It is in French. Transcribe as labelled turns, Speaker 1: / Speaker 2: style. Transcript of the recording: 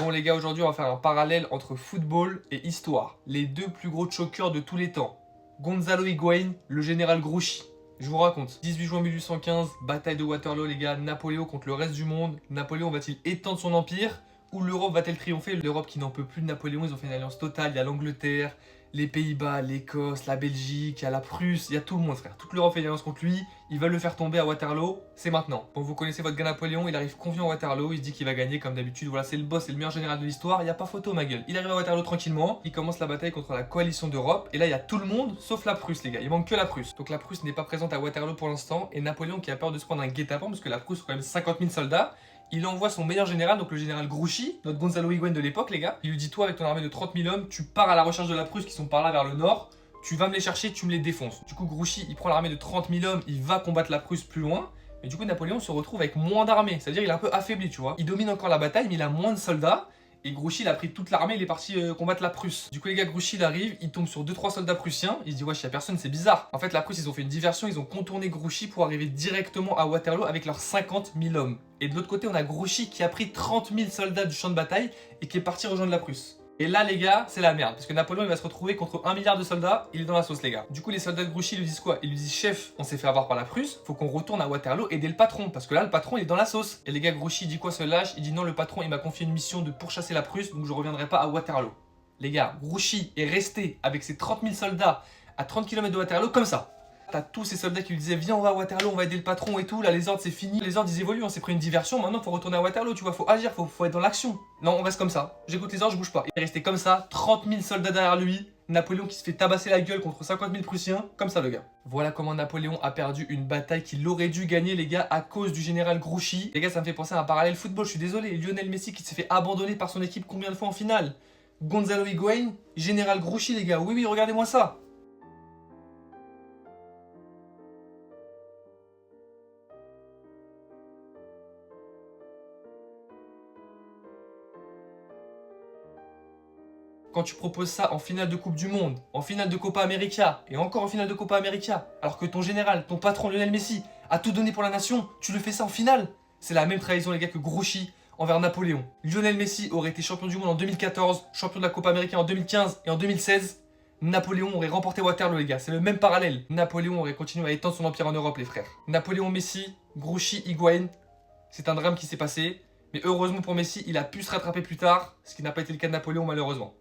Speaker 1: Bon les gars, aujourd'hui on va faire un parallèle entre football et histoire. Les deux plus gros choqueurs de tous les temps. Gonzalo Higuaín, le général Grouchy. Je vous raconte. 18 juin 1815, bataille de Waterloo les gars, Napoléon contre le reste du monde. Napoléon va-t-il étendre son empire ou l'Europe va-t-elle triompher? L'Europe qui n'en peut plus de Napoléon, ils ont fait une alliance totale. Il y a l'Angleterre, les Pays-Bas, l'Écosse, la Belgique, il y a la Prusse, il y a tout le monde frère. Toute l'Europe fait une alliance contre lui, ils veulent le faire tomber à Waterloo, c'est maintenant. Bon, vous connaissez votre gars Napoléon, il arrive confiant à Waterloo, il se dit qu'il va gagner comme d'habitude, voilà c'est le boss, c'est le meilleur général de l'histoire, il n'y a pas photo ma gueule. Il arrive à Waterloo tranquillement, il commence la bataille contre la coalition d'Europe, et là il y a tout le monde sauf la Prusse les gars, il manque que la Prusse. Donc la Prusse n'est pas présente à Waterloo pour l'instant, et Napoléon qui a peur de se prendre un guet-apens, parce que la Prusse a quand même 50 000 soldats, il envoie son meilleur général, donc le général Grouchy, notre Gonzalo Higuaín de l'époque les gars. Il lui dit toi avec ton armée de 30 000 hommes, tu pars à la recherche de la Prusse qui sont par là vers le nord, tu vas me les chercher, tu me les défonces. Du coup Grouchy il prend l'armée de 30 000 hommes, il va combattre la Prusse plus loin. Mais du coup Napoléon se retrouve avec moins d'armée, c'est-à-dire il est un peu affaibli tu vois. Il domine encore la bataille mais il a moins de soldats. Et Grouchy il a pris toute l'armée, il est parti combattre la Prusse. Du coup les gars, Grouchy il arrive, il tombe sur 2-3 soldats prussiens, il se dit wesh y'a personne, c'est bizarre. En fait la Prusse ils ont fait une diversion, ils ont contourné Grouchy pour arriver directement à Waterloo avec leurs 50 000 hommes. Et de l'autre côté on a Grouchy qui a pris 30 000 soldats du champ de bataille et qui est parti rejoindre la Prusse. Et là les gars, c'est la merde, parce que Napoléon il va se retrouver contre 1 milliard de soldats, il est dans la sauce les gars. Du coup les soldats de Grouchy lui disent quoi? Ils lui disent chef, on s'est fait avoir par la Prusse, faut qu'on retourne à Waterloo aider le patron, parce que là le patron il est dans la sauce. Et les gars, Grouchy dit quoi ce lâche? Il dit non, le patron il m'a confié une mission de pourchasser la Prusse, donc je reviendrai pas à Waterloo. Les gars, Grouchy est resté avec ses 30 000 soldats à 30 km de Waterloo comme ça. T'as tous ces soldats qui lui disaient viens on va à Waterloo, on va aider le patron et tout, là les ordres c'est fini, les ordres ils évoluent, on s'est pris une diversion, maintenant faut retourner à Waterloo, tu vois, faut agir, faut être dans l'action. Non on reste comme ça, j'écoute les ordres, je bouge pas. Il est resté comme ça, 30 000 soldats derrière lui, Napoléon qui se fait tabasser la gueule contre 50 000 Prussiens, comme ça le gars. Voilà comment Napoléon a perdu une bataille qu'il aurait dû gagner les gars à cause du général Grouchy. Les gars ça me fait penser à un parallèle football, je suis désolé, Lionel Messi qui s'est fait abandonner par son équipe combien de fois en finale? Gonzalo Higuaín, général Grouchy les gars, oui regardez-moi ça. Quand tu proposes ça en finale de Coupe du Monde, en finale de Copa América, et encore en finale de Copa América, alors que ton général, ton patron Lionel Messi, a tout donné pour la nation, tu le fais ça en finale. C'est la même trahison les gars que Grouchy envers Napoléon. Lionel Messi aurait été champion du monde en 2014, champion de la Copa América en 2015 et en 2016. Napoléon aurait remporté Waterloo les gars, c'est le même parallèle. Napoléon aurait continué à étendre son empire en Europe les frères. Napoléon Messi, Grouchy Higuaín, c'est un drame qui s'est passé. Mais heureusement pour Messi, il a pu se rattraper plus tard, ce qui n'a pas été le cas de Napoléon malheureusement.